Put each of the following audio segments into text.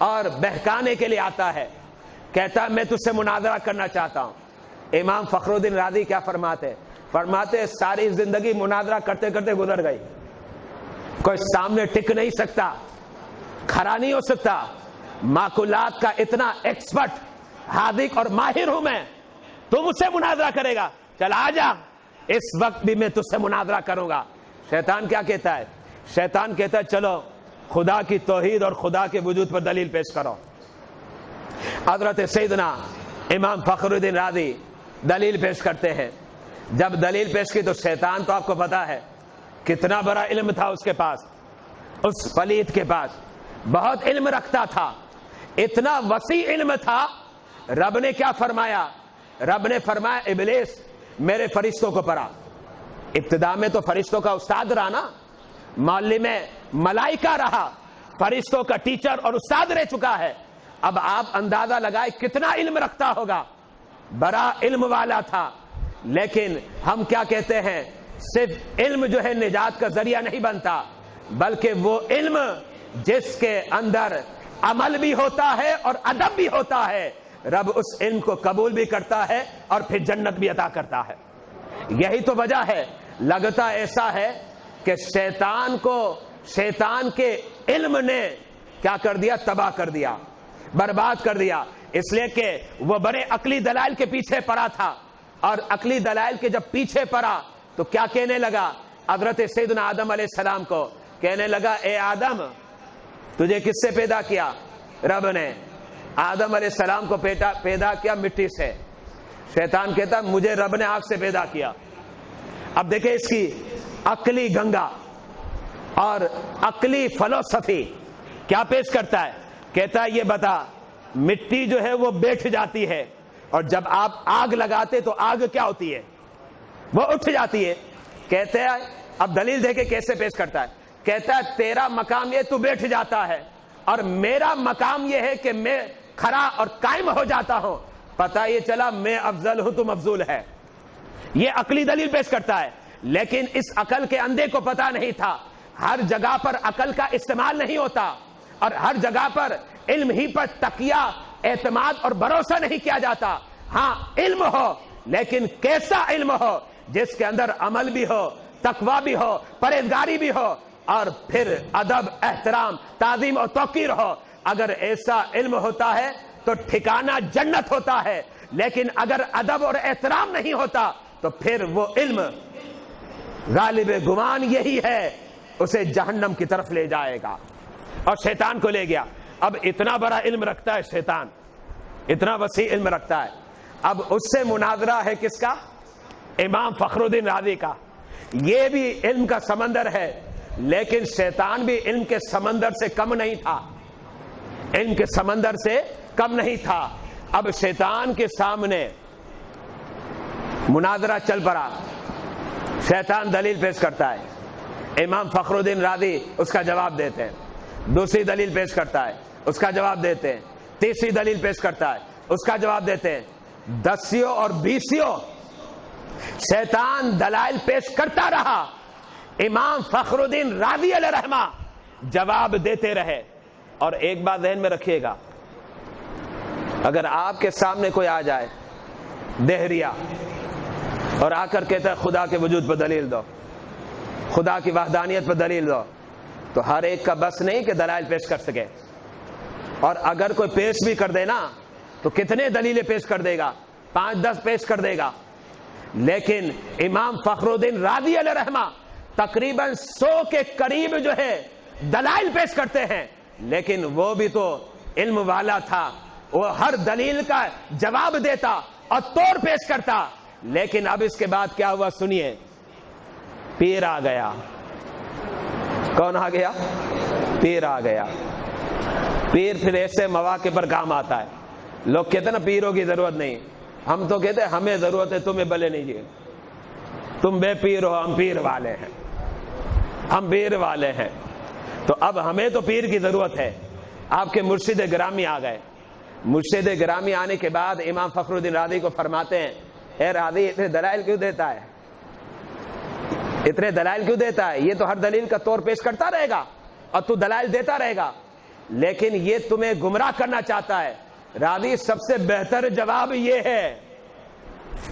اور بہکانے کے لیے آتا ہے، کہتا ہے میں تجھ سے مناظرہ کرنا چاہتا ہوں۔ امام فخر الدین رازی کیا فرماتے ساری زندگی مناظرہ کرتے کرتے گزر گئی، کوئی سامنے ٹک نہیں سکتا، کھڑا نہیں ہو سکتا، معقولات کا اتنا ایکسپرٹ حاذق اور ماہر ہوں میں، تو مجھ سے مناظرہ کرے گا؟ چل آ جا، اس وقت بھی میں تجھ سے مناظرہ کروں گا۔ شیطان کیا کہتا ہے؟ شیطان کہتا ہے چلو خدا کی توحید اور خدا کے وجود پر دلیل پیش کرو۔ حضرت سیدنا امام فخر الدین رازی دلیل پیش کرتے ہیں۔ جب دلیل پیش کی تو شیطان تو آپ کو پتا ہے کتنا بڑا علم تھا اس کے پاس، اس پلیت کے پاس بہت علم رکھتا تھا، اتنا وسیع علم تھا۔ رب نے کیا فرمایا؟ رب نے فرمایا ابلیس میرے فرشتوں کو پڑھا۔ ابتدا میں تو فرشتوں کا استاد رہا نا، معلم ملائکہ رہا، فرشتوں کا ٹیچر اور استاد رہ چکا ہے۔ اب آپ اندازہ لگائے کتنا علم رکھتا ہوگا، بڑا علم والا تھا۔ لیکن ہم کیا کہتے ہیں، صرف علم جو ہے نجات کا ذریعہ نہیں بنتا، بلکہ وہ علم جس کے اندر عمل بھی ہوتا ہے اور ادب بھی ہوتا ہے، رب اس علم کو قبول بھی کرتا ہے اور پھر جنت بھی عطا کرتا ہے۔ یہی تو وجہ ہے، لگتا ایسا ہے کہ شیطان کے علم نے کیا کر دیا؟ تباہ کر دیا، برباد کر دیا، اس لیے کہ وہ بڑے عقلی دلائل کے پیچھے پڑا تھا، اور عقلی دلائل کے جب پیچھے پڑا تو کیا کہنے لگا؟ حضرت سیدنا آدم علیہ السلام کو کہنے لگا اے آدم تجھے کس سے پیدا کیا؟ رب نے۔ آدم علیہ السلام کو پیدا کیا مٹی سے۔ شیطان کہتا مجھے رب نے آگ سے پیدا کیا۔ اب دیکھیں اس کی عقلی گنگا اور عقلی فلسفی کیا پیش کرتا ہے، کہتا ہے یہ بتا مٹی جو ہے وہ بیٹھ جاتی ہے، اور جب آپ آگ لگاتے تو آگ کیا ہوتی ہے؟ وہ اٹھ جاتی ہے۔ کہتے ہیں اب دلیل دیکھے کیسے پیش کرتا ہے، کہتا ہے تیرا مقام یہ تو بیٹھ جاتا ہے، اور میرا مقام یہ ہے کہ میں کھڑا اور قائم ہو جاتا ہوں۔ پتہ یہ چلا میں افضل ہوں تم افضول ہے، یہ عقلی دلیل پیش کرتا ہے۔ لیکن اس عقل کے اندھے کو پتہ نہیں تھا ہر جگہ پر عقل کا استعمال نہیں ہوتا، اور ہر جگہ پر علم ہی پر تکیہ، اعتماد اور بھروسہ نہیں کیا جاتا۔ ہاں علم ہو، لیکن کیسا علم ہو جس کے اندر عمل بھی ہو، تقوی بھی ہو، پرہیزگاری بھی ہو، اور پھر ادب، احترام، تعظیم اور توقیر ہو۔ اگر ایسا علم ہوتا ہے تو ٹھکانہ جنت ہوتا ہے، لیکن اگر ادب اور احترام نہیں ہوتا تو پھر وہ علم غالب گمان یہی ہے اسے جہنم کی طرف لے جائے گا، اور شیطان کو لے گیا۔ اب اتنا بڑا علم رکھتا ہے شیطان، اتنا وسیع علم رکھتا ہے۔ اب اس سے مناظرہ ہے کس کا؟ امام فخر الدین رازی کا۔ یہ بھی علم کا سمندر ہے، لیکن شیطان بھی علم کے سمندر سے کم نہیں تھا، علم کے سمندر سے کم نہیں تھا۔ اب شیطان کے سامنے مناظرہ چل پڑا، شیطان دلیل پیش کرتا ہے، امام فخر الدین رازی اس کا جواب دیتے ہیں، دوسری دلیل پیش کرتا ہے، اس کا جواب دیتے ہیں، تیسری دلیل پیش کرتا ہے، اس کا جواب دیتے ہیں۔ دسیوں اور بیسیوں شیطان دلائل پیش کرتا رہا، امام فخر الدین رازی علیہ رحمہ جواب دیتے رہے۔ اور ایک بات ذہن میں رکھیے گا، اگر آپ کے سامنے کوئی آ جائے دہریہ اور آ کر کہتا ہے خدا کے وجود پر دلیل دو، خدا کی وحدانیت پر دلیل دو، تو ہر ایک کا بس نہیں کہ دلائل پیش کر سکے، اور اگر کوئی پیش بھی کر دے نا تو کتنے دلیلیں پیش کر دے گا؟ 5-10 پیش کر دے گا۔ لیکن امام فخر الدین رازی علیہ رحمہ تقریباً 100 کے قریب جو ہے دلائل پیش کرتے ہیں، لیکن وہ بھی تو علم والا تھا، وہ ہر دلیل کا جواب دیتا اور توڑ پیش کرتا۔ لیکن اب اس کے بعد کیا ہوا سنیے، پیر آ گیا۔ کون آ گیا؟ پیر آ گیا۔ پیر پھر ایسے مواقع پر کام آتا ہے۔ لوگ کہتے ہیں نا پیروں کی ضرورت نہیں، ہم تو کہتے ہیں ہمیں ضرورت ہے، تمہیں بھلے نہیں جی، تم بے پیر ہو، ہم پیر والے ہیں، ہم پیر والے ہیں۔ تو اب ہمیں تو پیر کی ضرورت ہے۔ آپ کے مرشد گرامی آ گئے۔ مرشد گرامی آنے کے بعد امام فخر الدین رازی کو فرماتے ہیں اے رازی اتنے دلائل کیوں دیتا ہے، اتنے دلائل کیوں دیتا ہے؟ یہ تو ہر دلیل کا طور پیش کرتا رہے گا اور تو دلائل دیتا رہے گا۔ لیکن یہ تمہیں گمراہ کرنا چاہتا ہے۔ راضی سب سے بہتر جواب یہ ہے،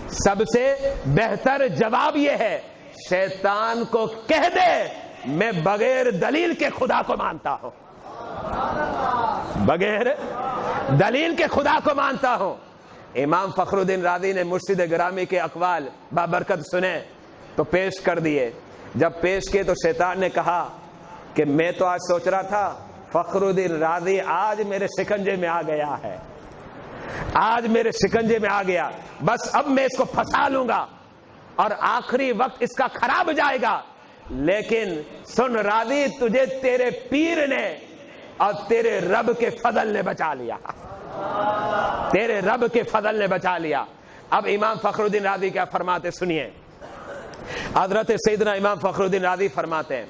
سب سے بہتر جواب یہ ہے، شیطان کو کہہ دے میں بغیر دلیل کے خدا کو مانتا ہوں، بغیر دلیل کے خدا کو مانتا ہوں۔ امام فخر الدین رازی نے مرشد گرامی کے اقوال بابرکت سنے تو پیش کر دیے۔ جب پیش کیے تو شیطان نے کہا کہ میں تو آج سوچ رہا تھا فخر الدین رازی آج میرے شکنجے میں آ گیا ہے، آج میرے شکنجے میں آ گیا، بس اب میں اس کو پھنسا لوں گا اور آخری وقت اس کا خراب جائے گا۔ لیکن سن رازی، تجھے تیرے پیر نے اور تیرے رب کے فضل نے بچا لیا، تیرے رب کے فضل نے بچا لیا۔ اب امام فخر الدین رازی کیا فرماتے سنیے۔ حضرت سیدنا امام فخر الدین رازی فرماتے ہیں